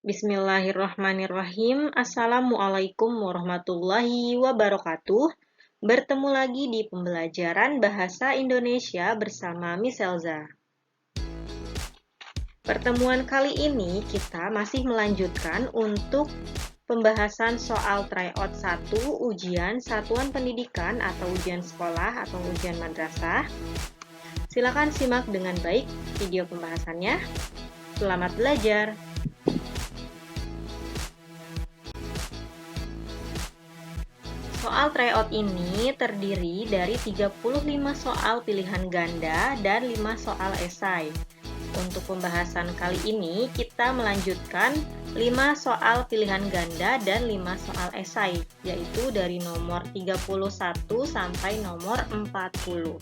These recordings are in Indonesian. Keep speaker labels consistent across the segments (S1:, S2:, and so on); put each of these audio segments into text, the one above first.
S1: Bismillahirrahmanirrahim. Assalamualaikum warahmatullahi wabarakatuh. Bertemu lagi di pembelajaran Bahasa Indonesia bersama Miss Elza. Pertemuan kali ini kita masih melanjutkan untuk pembahasan soal tryout 1 ujian satuan pendidikan atau ujian sekolah atau ujian madrasah. Silakan simak dengan baik video pembahasannya. Selamat belajar. Soal tryout ini terdiri dari 35 soal pilihan ganda dan 5 soal esai. Untuk pembahasan kali ini, kita melanjutkan 5 soal pilihan ganda dan 5 soal esai, yaitu dari nomor 31 sampai nomor 40.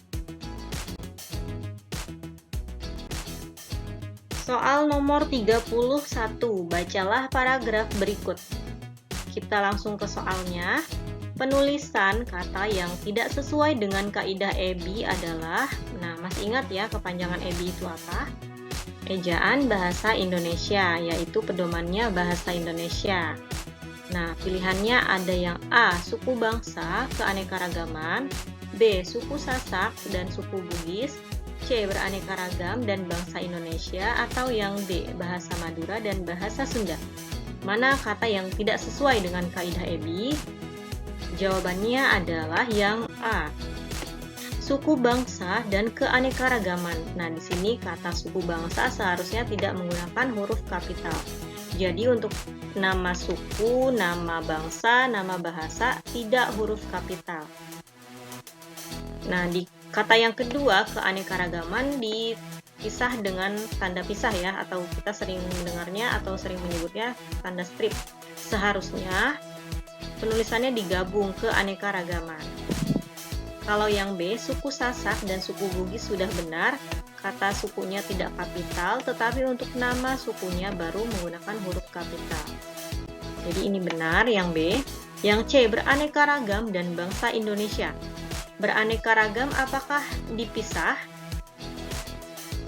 S1: Soal nomor 31, bacalah paragraf berikut. Kita langsung ke soalnya. Penulisan kata yang tidak sesuai dengan kaidah EBI adalah, masih ingat ya kepanjangan EBI itu apa? Ejaan Bahasa Indonesia, yaitu pedomannya Bahasa Indonesia. Pilihannya ada yang A, suku bangsa, keanekaragaman, B, suku Sasak dan suku Bugis, C, beraneka ragam dan bangsa Indonesia, atau yang D, bahasa Madura dan bahasa Sunda. Mana kata yang tidak sesuai dengan kaidah EBI? Jawabannya adalah yang A, suku bangsa dan keanekaragaman. Di sini kata suku bangsa seharusnya tidak menggunakan huruf kapital. Jadi untuk nama suku, nama bangsa, nama bahasa tidak huruf kapital. Di kata yang kedua, keanekaragaman dipisah dengan tanda pisah ya, atau kita sering mendengarnya atau sering menyebutnya tanda strip. Seharusnya penulisannya digabung ke keanekaragaman. Kalau yang B, suku Sasak dan suku Bugis sudah benar, kata sukunya tidak kapital, tetapi untuk nama sukunya baru menggunakan huruf kapital. Jadi ini benar yang B. Yang C, beraneka ragam dan bangsa Indonesia. Beraneka ragam apakah dipisah?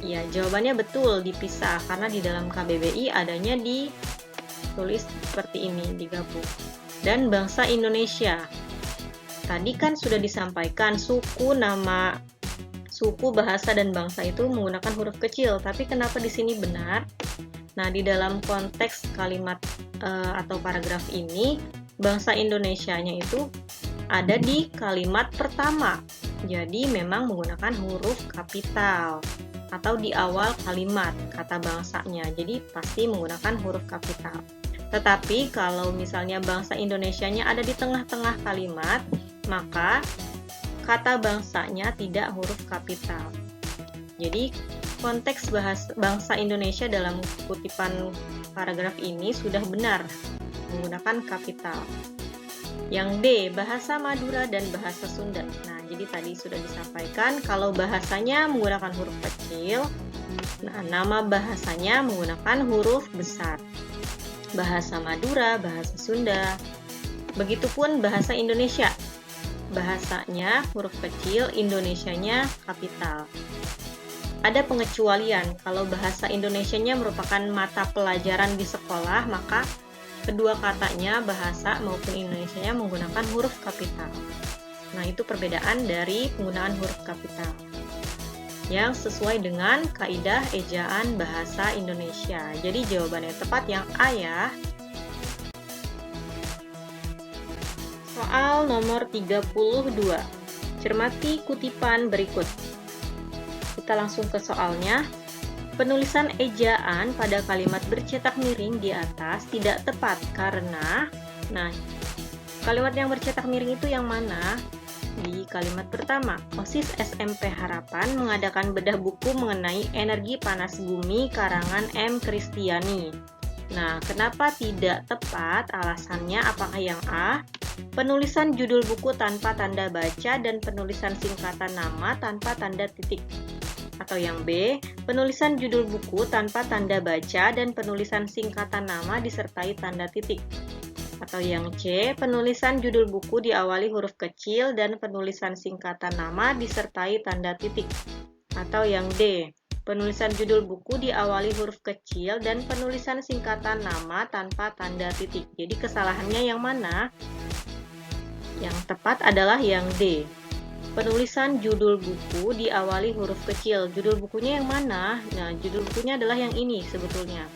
S1: Ya, jawabannya betul dipisah, karena di dalam KBBI adanya ditulis seperti ini, digabung. Dan bangsa Indonesia. Tadi kan sudah disampaikan suku, nama, suku, bahasa, dan bangsa itu menggunakan huruf kecil. Tapi kenapa di sini benar? Di dalam konteks kalimat atau paragraf ini, bangsa Indonesianya itu ada di kalimat pertama. Jadi memang menggunakan huruf kapital. Atau di awal kalimat kata bangsanya. Jadi pasti menggunakan huruf kapital. Tetapi kalau misalnya bangsa Indonesianya ada di tengah-tengah kalimat, maka kata bangsanya tidak huruf kapital. Jadi konteks bangsa Indonesia dalam kutipan paragraf ini sudah benar menggunakan kapital. Yang D, bahasa Madura dan bahasa Sunda. Jadi tadi sudah disampaikan kalau bahasanya menggunakan huruf kecil, nama bahasanya menggunakan huruf besar. Bahasa Madura, bahasa Sunda. Begitupun bahasa Indonesia. Bahasanya huruf kecil, Indonesianya kapital. Ada pengecualian, kalau bahasa Indonesianya merupakan mata pelajaran di sekolah, maka kedua katanya bahasa maupun Indonesianya menggunakan huruf kapital. Itu perbedaan dari penggunaan huruf kapital yang sesuai dengan kaidah ejaan bahasa Indonesia. Jadi jawabannya tepat yang A ya. Soal nomor 32. Cermati kutipan berikut. Kita langsung ke soalnya. Penulisan ejaan pada kalimat bercetak miring di atas tidak tepat karena kalimat yang bercetak miring itu yang mana? Di kalimat pertama, OSIS SMP Harapan mengadakan bedah buku mengenai energi panas bumi karangan M. Kristiani. Kenapa tidak tepat? Alasannya apakah yang A, penulisan judul buku tanpa tanda baca dan penulisan singkatan nama tanpa tanda titik? Atau yang B, penulisan judul buku tanpa tanda baca dan penulisan singkatan nama disertai tanda titik? Atau yang C, penulisan judul buku diawali huruf kecil dan penulisan singkatan nama disertai tanda titik? Atau yang D, Penulisan judul buku diawali huruf kecil dan penulisan singkatan nama tanpa tanda titik. Jadi kesalahannya yang mana? Yang tepat adalah yang D. Penulisan judul buku diawali huruf kecil. Judul bukunya yang mana? Nah, judul bukunya adalah yang ini sebetulnya.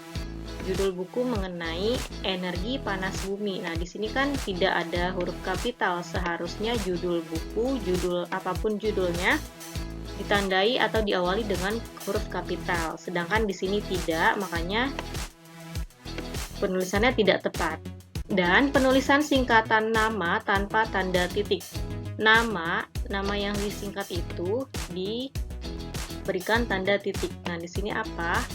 S1: Judul buku mengenai energi panas bumi. Nah, di sini kan tidak ada huruf kapital. Seharusnya judul buku, judul apapun judulnya, ditandai atau diawali dengan huruf kapital. Sedangkan di sini tidak, makanya penulisannya tidak tepat. Dan penulisan singkatan nama tanpa tanda titik. Nama yang disingkat itu diberikan tanda titik. Nah, di sini apa?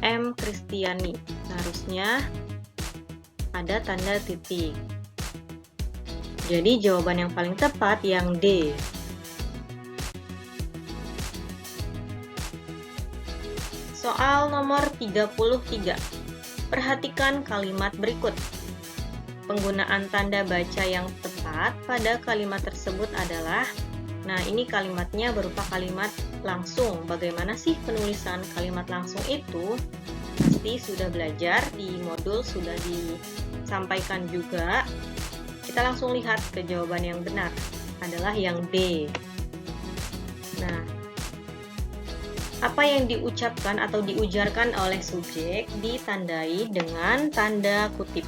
S1: M. Kristiani. Harusnya ada tanda titik. Jadi jawaban yang paling tepat yang D. Soal nomor 33. Perhatikan kalimat berikut. Penggunaan tanda baca yang tepat pada kalimat tersebut adalah, nah ini kalimatnya berupa kalimat langsung. Bagaimana sih penulisan kalimat langsung itu? Pasti sudah belajar, di modul sudah disampaikan juga. Kita langsung lihat ke jawaban yang benar, adalah yang B. Nah, apa yang diucapkan atau diujarkan oleh subjek ditandai dengan tanda kutip.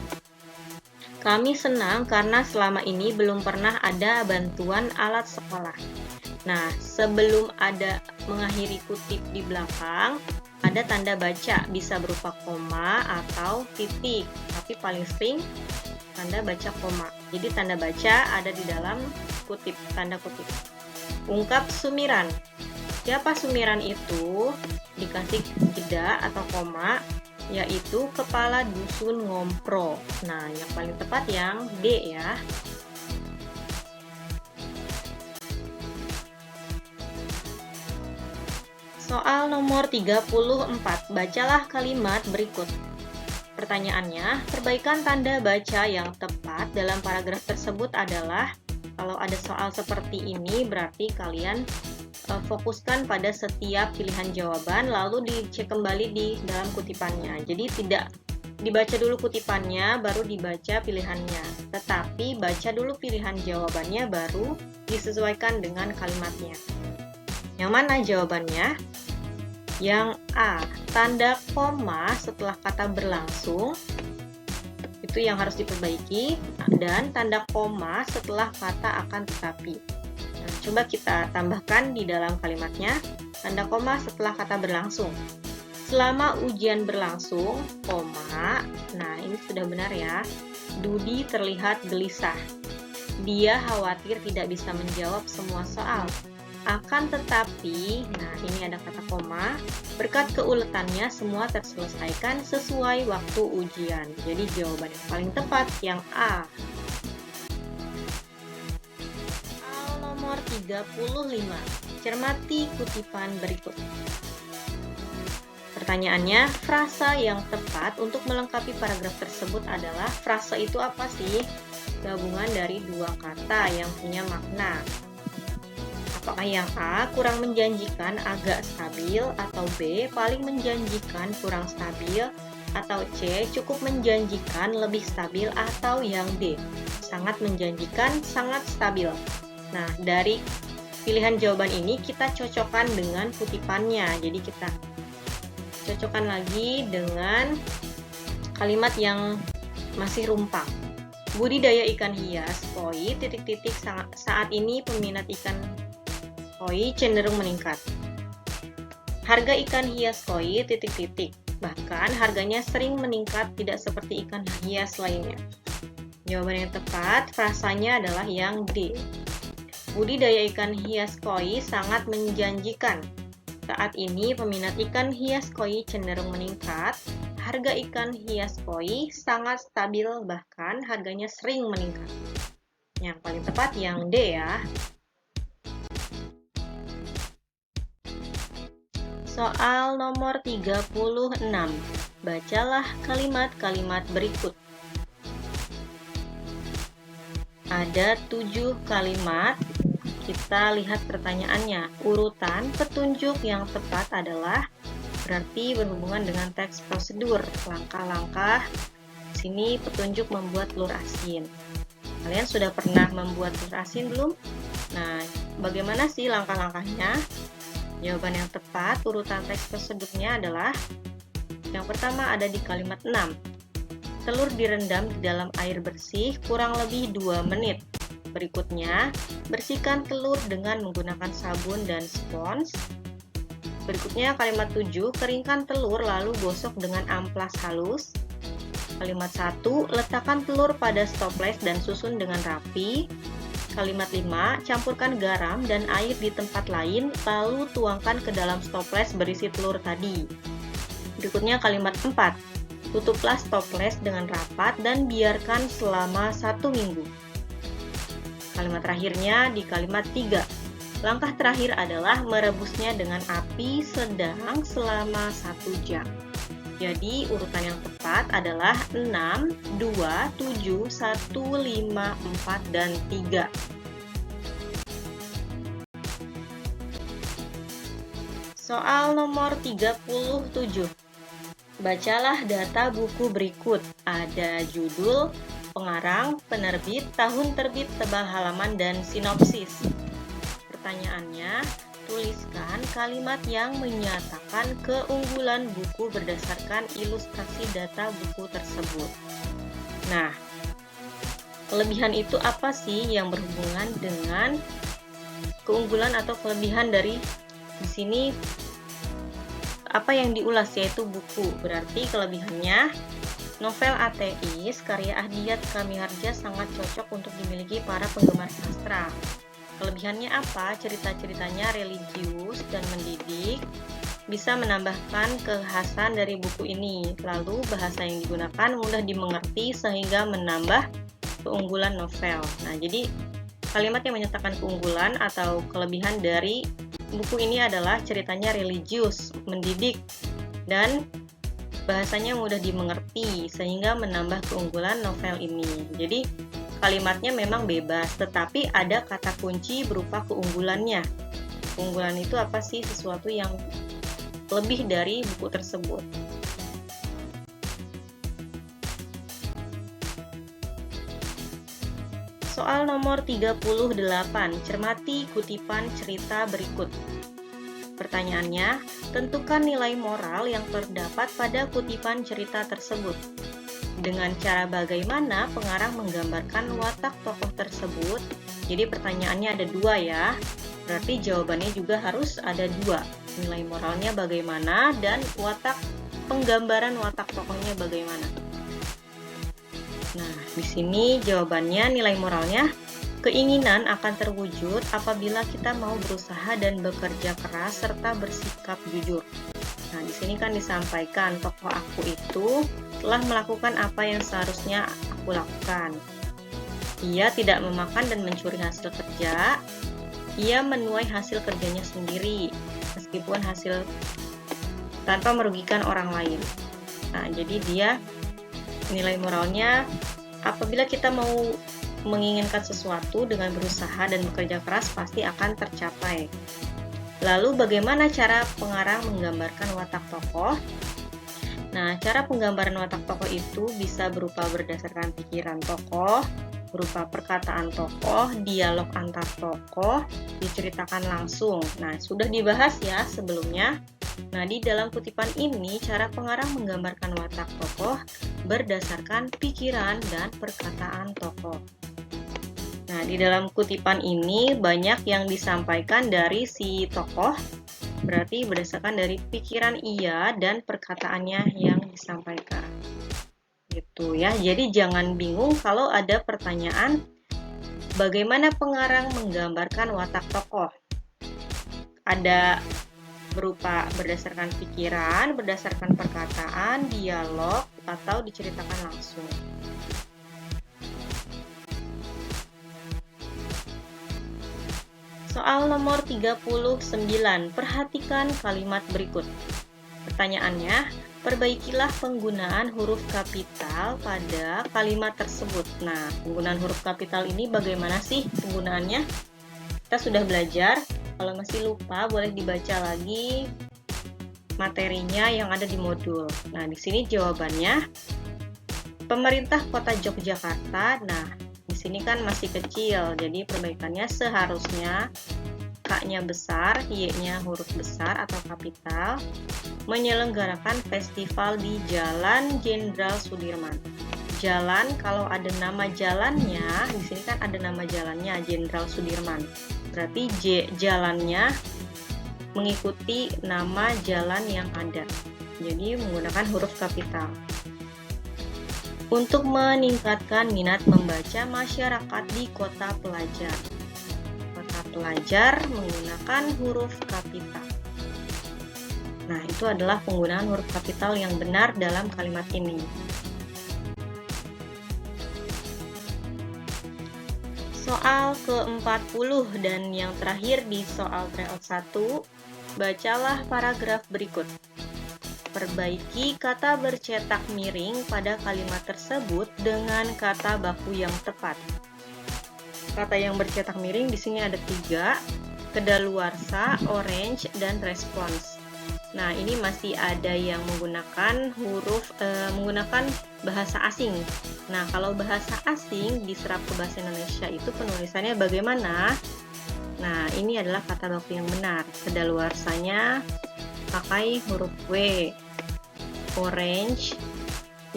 S1: Kami senang karena selama ini belum pernah ada bantuan alat sekolah. Nah, sebelum ada mengakhiri kutip di belakang, ada tanda baca, bisa berupa koma atau titik, tapi paling sering tanda baca koma. Jadi tanda baca ada di dalam kutip, tanda kutip. Ungkap sumiran. Siapa sumiran itu? Dikasih jeda atau koma, yaitu kepala dusun Ngompro. Nah, yang paling tepat yang D ya. Soal nomor 34. Bacalah kalimat berikut. Pertanyaannya, perbaikan tanda baca yang tepat dalam paragraf tersebut adalah, kalau ada soal seperti ini berarti kalian fokuskan pada setiap pilihan jawaban, lalu dicek kembali di dalam kutipannya. Jadi tidak dibaca dulu kutipannya, baru dibaca pilihannya. Tetapi baca dulu pilihan jawabannya, baru disesuaikan dengan kalimatnya. Yang mana jawabannya? Yang A. Tanda koma setelah kata berlangsung, itu yang harus diperbaiki, dan tanda koma setelah kata akan tetapi. Coba kita tambahkan di dalam kalimatnya, tanda koma setelah kata berlangsung. Selama ujian berlangsung, koma, nah ini sudah benar ya, Dudi terlihat gelisah. Dia khawatir tidak bisa menjawab semua soal. Akan tetapi, nah ini ada kata koma, berkat keuletannya semua terselesaikan sesuai waktu ujian. Jadi jawaban yang paling tepat yang A. Nomor 35. Cermati kutipan berikut. Pertanyaannya, frasa yang tepat untuk melengkapi paragraf tersebut adalah, frasa itu apa sih? Gabungan dari dua kata yang punya makna. Apakah yang A, kurang menjanjikan, agak stabil, atau B, paling menjanjikan, kurang stabil, atau C, cukup menjanjikan, lebih stabil, atau yang D, sangat menjanjikan, sangat stabil. Nah, dari pilihan jawaban ini kita cocokkan dengan kutipannya. Jadi kita cocokkan lagi dengan kalimat yang masih rumpang. Budidaya ikan hias koi titik-titik saat ini peminat ikan koi cenderung meningkat. Harga ikan hias koi titik-titik, bahkan harganya sering meningkat, tidak seperti ikan hias lainnya. Jawaban yang tepat frasanya adalah yang D. Budidaya ikan hias koi sangat menjanjikan. Saat ini peminat ikan hias koi cenderung meningkat. Harga ikan hias koi sangat stabil, bahkan harganya sering meningkat. Yang paling tepat yang D ya. Soal nomor 36. Bacalah kalimat-kalimat berikut. Ada 7 kalimat. Kita lihat pertanyaannya. Urutan petunjuk yang tepat adalah berarti berhubungan dengan teks prosedur, langkah-langkah. Sini petunjuk membuat telur asin. Kalian sudah pernah membuat telur asin belum? Nah, bagaimana sih langkah-langkahnya? Jawaban yang tepat urutan teks prosedurnya adalah yang pertama ada di kalimat 6. Telur direndam di dalam air bersih kurang lebih 2 menit. Berikutnya, bersihkan telur dengan menggunakan sabun dan spons. Berikutnya kalimat 7, keringkan telur lalu gosok dengan amplas halus. Kalimat 1, letakkan telur pada stoples dan susun dengan rapi. Kalimat 5, campurkan garam dan air di tempat lain lalu tuangkan ke dalam stoples berisi telur tadi. Berikutnya kalimat 4, tutuplah stoples dengan rapat dan biarkan selama 1 minggu. Kalimat terakhirnya di kalimat 3. Langkah terakhir adalah merebusnya dengan api sedang selama 1 jam. Jadi urutan yang tepat adalah 6, 2, 7, 1, 5, 4, dan 3. Soal nomor 37. Bacalah data buku berikut. Ada judul, pengarang, penerbit, tahun terbit, tebal halaman, dan sinopsis. Pertanyaannya, tuliskan kalimat yang menyatakan keunggulan buku berdasarkan ilustrasi data buku tersebut. Nah, kelebihan itu apa sih yang berhubungan dengan keunggulan atau kelebihan dari di sini? Apa yang diulas yaitu buku. Berarti kelebihannya, novel ateis karya Ahdiat Kamiharja sangat cocok untuk dimiliki para penggemar sastra. Kelebihannya apa? Cerita-ceritanya religius dan mendidik, bisa menambahkan kekhasan dari buku ini. Lalu bahasa yang digunakan mudah dimengerti sehingga menambah keunggulan novel. Nah, jadi kalimat yang menyatakan keunggulan atau kelebihan dari buku ini adalah ceritanya religius, mendidik, dan bahasanya mudah dimengerti sehingga menambah keunggulan novel ini. Jadi kalimatnya memang bebas, tetapi ada kata kunci berupa keunggulannya. Keunggulan itu apa sih? Sesuatu yang lebih dari buku tersebut. Soal nomor 38, cermati kutipan cerita berikut. Pertanyaannya, tentukan nilai moral yang terdapat pada kutipan cerita tersebut. Dengan cara bagaimana pengarang menggambarkan watak tokoh tersebut? Jadi pertanyaannya ada 2 ya. Berarti jawabannya juga harus ada 2. Nilai moralnya bagaimana dan penggambaran watak tokohnya bagaimana. Nah, di sini jawabannya nilai moralnya, keinginan akan terwujud apabila kita mau berusaha dan bekerja keras serta bersikap jujur. Nah, di sini kan disampaikan tokoh aku itu telah melakukan apa yang seharusnya aku lakukan. Ia tidak memakan dan mencuri hasil kerja. Ia menuai hasil kerjanya sendiri, meskipun hasil tanpa merugikan orang lain. Nah, jadi dia nilai moralnya apabila kita mau menginginkan sesuatu dengan berusaha dan bekerja keras pasti akan tercapai. Lalu bagaimana cara pengarang menggambarkan watak tokoh? Nah, cara penggambaran watak tokoh itu bisa berupa berdasarkan pikiran tokoh, berupa perkataan tokoh, dialog antar tokoh, diceritakan langsung. Nah, sudah dibahas ya sebelumnya. Nah, di dalam kutipan ini cara pengarang menggambarkan watak tokoh berdasarkan pikiran dan perkataan tokoh. Nah, di dalam kutipan ini banyak yang disampaikan dari si tokoh, berarti berdasarkan dari pikiran ia dan perkataannya yang disampaikan. Gitu ya. Jadi jangan bingung kalau ada pertanyaan bagaimana pengarang menggambarkan watak tokoh. Ada berupa berdasarkan pikiran, berdasarkan perkataan, dialog, atau diceritakan langsung. Soal nomor 39, perhatikan kalimat berikut. Pertanyaannya, perbaikilah penggunaan huruf kapital pada kalimat tersebut. Nah, penggunaan huruf kapital ini bagaimana sih penggunaannya? Kita sudah belajar, kalau masih lupa boleh dibaca lagi materinya yang ada di modul. Nah, di sini jawabannya pemerintah Kota Yogyakarta. Nah, di sini kan masih kecil, jadi perbaikannya seharusnya K-nya besar, Y-nya huruf besar atau kapital, menyelenggarakan festival di Jalan Jenderal Sudirman. Jalan, kalau ada nama jalannya, di sini kan ada nama jalannya Jenderal Sudirman. Berarti jalannya mengikuti nama jalan yang ada. Jadi menggunakan huruf kapital. Untuk meningkatkan minat membaca masyarakat di kota pelajar. Kota pelajar menggunakan huruf kapital. Nah, itu adalah penggunaan huruf kapital yang benar dalam kalimat ini. Soal ke-40 dan yang terakhir di soal tryout 1, bacalah paragraf berikut. Perbaiki kata bercetak miring pada kalimat tersebut dengan kata baku yang tepat. Kata yang bercetak miring di sini ada 3, kedaluarsa, orange, dan respons. Nah, ini masih ada yang menggunakan menggunakan bahasa asing. Nah, kalau bahasa asing diserap ke bahasa Indonesia itu penulisannya bagaimana? Nah, ini adalah kata baku yang benar. Kedaluarsanya pakai huruf W. Orange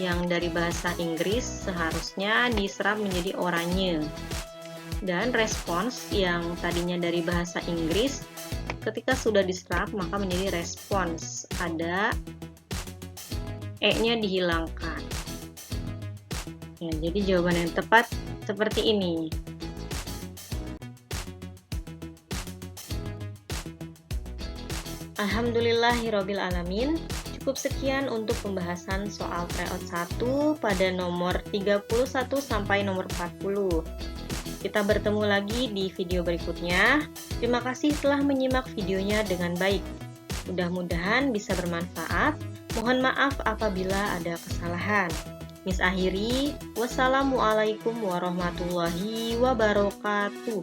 S1: yang dari bahasa Inggris seharusnya diserap menjadi oranye. Dan respons yang tadinya dari bahasa Inggris ketika sudah diserap maka menjadi respons. Ada E-nya dihilangkan. Ya, jadi jawaban yang tepat seperti ini. Alhamdulillahirabbil alamin. Cukup sekian untuk pembahasan soal tryout 1 pada nomor 31 sampai nomor 40. Kita bertemu lagi di video berikutnya. Terima kasih telah menyimak videonya dengan baik. Mudah-mudahan bisa bermanfaat. Mohon maaf apabila ada kesalahan. Miss akhiri, wassalamualaikum warahmatullahi wabarakatuh.